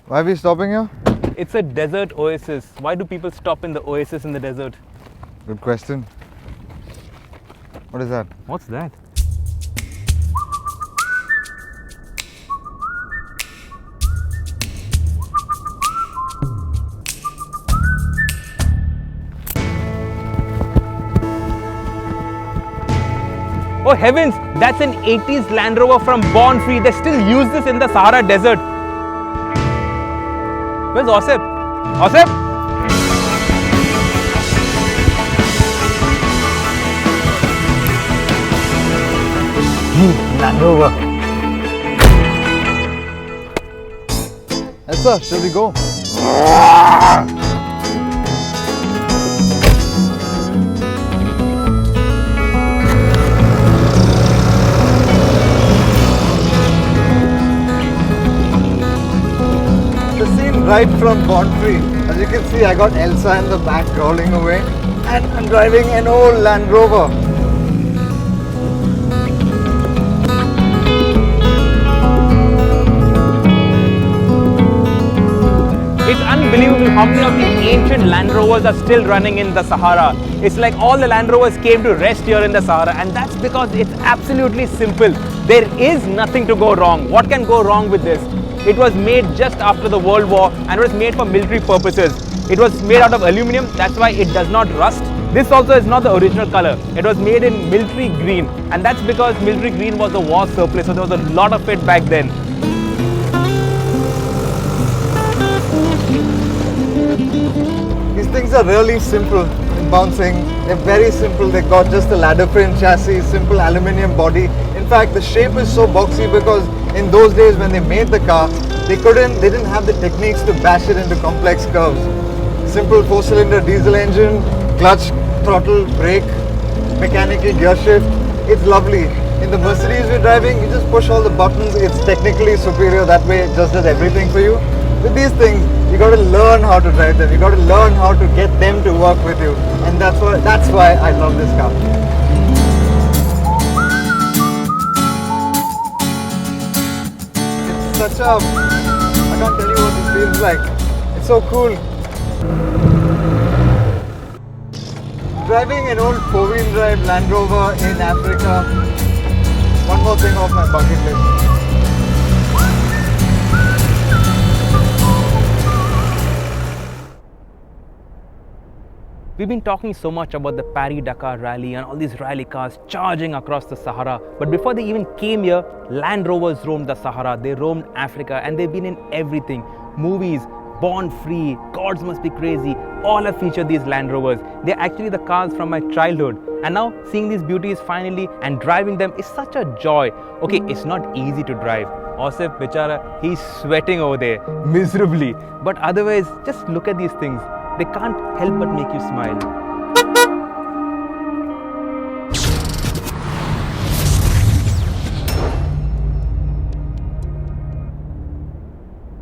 Why are we stopping here? It's a desert oasis. Why do people stop in the oasis in the desert? Good question. What is that? What's that? Oh heavens, that's an 80s Land Rover from Born Free. They still use this in the Sahara Desert. Where's Ouseph? Ouseph? Land Rover. Elsa, shall we go? Right from Born Free. As you can see, I got Elsa in the back rolling away, and I'm driving an old Land Rover. It's unbelievable how many of the ancient Land Rovers are still running in the Sahara. It's like all the Land Rovers came to rest here in the Sahara, and that's because it's absolutely simple. There is nothing to go wrong. What can go wrong with this? It was made just after the World War and it was made for military purposes. It was made out of aluminum, that's why it does not rust. This also is not the original color. It was made in military green, and that's because military green was the war surplus, so there was a lot of it back then. These things are really simple in bouncing. They're very simple. They got just a ladder frame chassis, simple aluminium body. In fact, the shape is so boxy because in those days when they made the car, they didn't have the techniques to bash it into complex curves. Simple 4-cylinder diesel engine, clutch, throttle, brake, mechanical gear shift. It's lovely. In the Mercedes we're driving, you just push all the buttons. It's technically superior. That way it just does everything for you. With these things, you got to learn how to drive them. You got to learn how to get them to work with you. And that's why I love this car. I can't tell you what this feels like. It's so cool. Driving an old 4-wheel drive Land Rover in Africa. One more thing off my bucket list. We've been talking so much about the Paris-Dakar rally and all these rally cars charging across the Sahara. But before they even came here, Land Rovers roamed the Sahara, they roamed Africa, and they've been in everything. Movies, Born Free, Gods Must Be Crazy, all have featured these Land Rovers. They're actually the cars from my childhood. And now seeing these beauties finally and driving them is such a joy. Okay, it's not easy to drive. Ouseph, Bichara, he's sweating over there miserably. But otherwise, just look at these things. They can't help but make you smile.